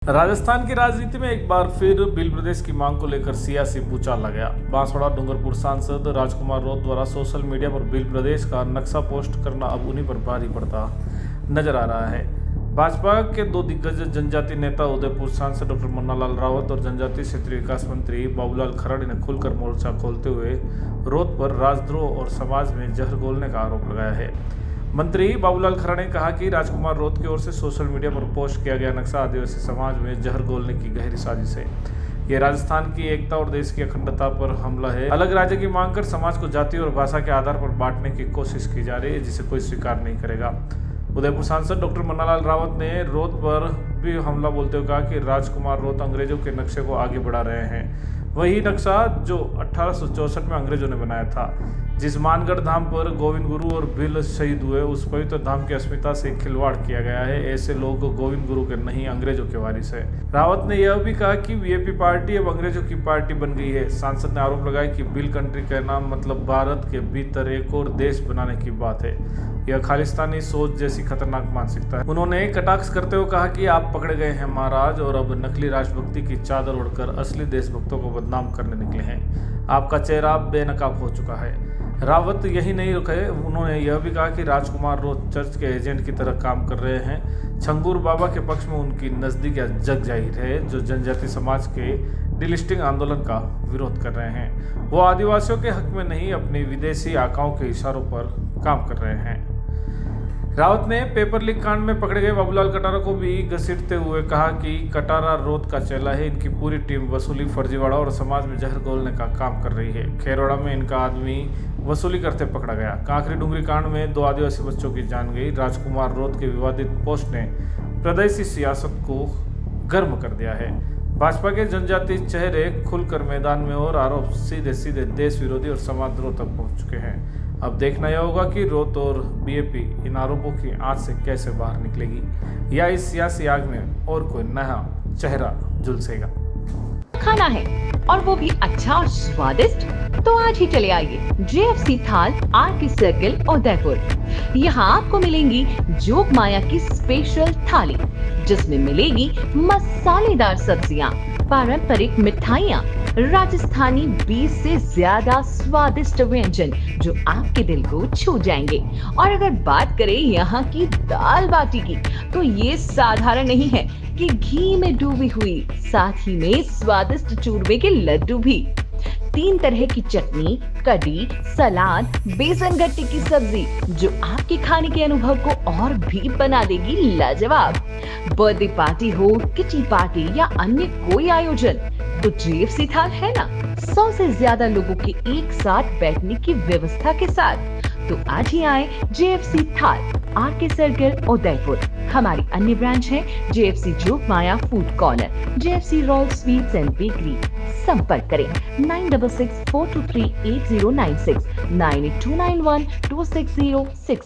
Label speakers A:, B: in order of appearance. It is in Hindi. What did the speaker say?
A: राजस्थान की राजनीति में एक बार फिर बिल प्रदेश की मांग को लेकर सियासी भूचाल आ गया। बांसवाड़ा डूंगरपुर सांसद राजकुमार रोत द्वारा सोशल मीडिया पर बिल प्रदेश का नक्शा पोस्ट करना अब उन्हीं पर भारी पड़ता नजर आ रहा है। भाजपा के दो दिग्गज जनजाति नेता उदयपुर सांसद डॉक्टर मुन्नालाल रावत और जनजातीय क्षेत्रीय विकास मंत्री बाबूलाल खराड़ी ने खुलकर मोर्चा खोलते हुए रोत पर राजद्रोह और समाज में जहर घोलने का आरोप लगाया है। मंत्री बाबूलाल खराड़ी ने कहा कि राजकुमार रोत की ओर से सोशल मीडिया पर पोस्ट किया गया नक्शा आदिवासी समाज में जहर घोलने की गहरी साजिश है। ये राजस्थान की एकता और देश की अखंडता पर हमला है। अलग राज्य की मांग कर समाज को जाति और भाषा के आधार पर बांटने की कोशिश की जा रही है, जिसे कोई स्वीकार नहीं करेगा। उदयपुर सांसद डॉक्टर मुन्नालाल रावत ने रोत पर भी हमला बोलते हुए कहा कि राजकुमार रोत अंग्रेजों के नक्शे को आगे बढ़ा रहे हैं। वही नक्शा जो 1864 में अंग्रेजों ने बनाया था, जिस मानगढ़ धाम पर गोविंद गुरु और भील शहीद हुए, उस पवित्र धाम की अस्मिता से खिलवाड़ किया गया है। ऐसे लोग गोविंद गुरु के नहीं, अंग्रेजों के वारिस है। रावत ने यह भी कहा कि वीआईपी पार्टी अब अंग्रेजों की पार्टी बन गई है। सांसद ने आरोप लगाया कि बिल कंट्री का नाम मतलब भारत के भीतर एक और देश बनाने की बात है। यह खालिस्तानी सोच जैसी खतरनाक मानसिकता है। उन्होंने कटाक्ष करते हुए कहा कि आप पकड़े गए हैं महाराज और अब नकली राष्ट्रभक्ति की चादर ओढ़कर असली देशभक्तों को बदनाम करने निकले हैं। आपका चेहरा बेनकाब हो चुका है। रावत यही नहीं रुके, उन्होंने यह भी कहा कि राजकुमार रोत चर्च के एजेंट की तरह काम कर रहे हैं। छंगूर बाबा के पक्ष में उनकी नज़दीकियां जग जाहिर है, जो जनजाति समाज के डिलिस्टिंग आंदोलन का विरोध कर रहे हैं। वो आदिवासियों के हक में नहीं, अपने विदेशी आकाओं के इशारों पर काम कर रहे हैं। रावत ने पेपर लीक कांड में पकड़े गए बाबूलाल कटारा को भी घसीटते हुए कहा कि कटारा रोत का चेला है। इनकी पूरी टीम वसूली, फर्जीवाड़ा और समाज में जहर घोलने का काम कर रही है। खेरवाड़ा में इनका आदमी वसूली करते पकड़ा गया। कांकरी डूंगरी कांड में 2 आदिवासी बच्चों की जान गई। राजकुमार रोत के विवादित पोस्ट ने प्रदेशी सियासत को गर्म कर दिया है। भाजपा के जनजातीय चेहरे खुलकर मैदान में और आरोप सीधे सीधे देश विरोधी और समाजद्रोह तक पहुंच चुके हैं। अब देखना यह होगा कि रोत और बीएपी इन आरोपों की आंच से कैसे बाहर निकलेगी, या इस सियासी आग में और कोई नया चेहरा झुलसेगा।
B: खाना है और वो भी अच्छा और स्वादिष्ट, तो आज ही चले आइए जेएफसी थाल आरके सर्किल उदयपुर। यहाँ आपको मिलेंगी जोग माया की स्पेशल थाली, जिसमें मिलेगी मसालेदार सब्जियाँ, पारंपरिक मिठाइयाँ, राजस्थानी 20 से ज्यादा स्वादिष्ट व्यंजन जो आपके दिल को छू जाएंगे। और अगर बात करें यहाँ की दाल बाटी की, तो ये साधारण नहीं है कि घी में डूबी हुई, साथ ही में स्वादिष्ट चूरमे के लड्डू भी। 3 तरह की चटनी, कढ़ी, सलाद, बेसन गट्टे की सब्जी, जो आपके खाने के अनुभव को और भी बना देगी लाजवाब। बर्थडे पार्टी हो, किटी पार्टी या अन्य कोई आयोजन, तो जेएफसी थाल है ना। 100 से ज्यादा लोगों के एक साथ बैठने की व्यवस्था के साथ। तो आज ही आए जेएफसी थाल आरके सर्किल उदयपुर। हमारी अन्य ब्रांच है JFC Jog Maya food corner, JFC roll sweets and bakery. संपर्क करें 9664238096, 982912606।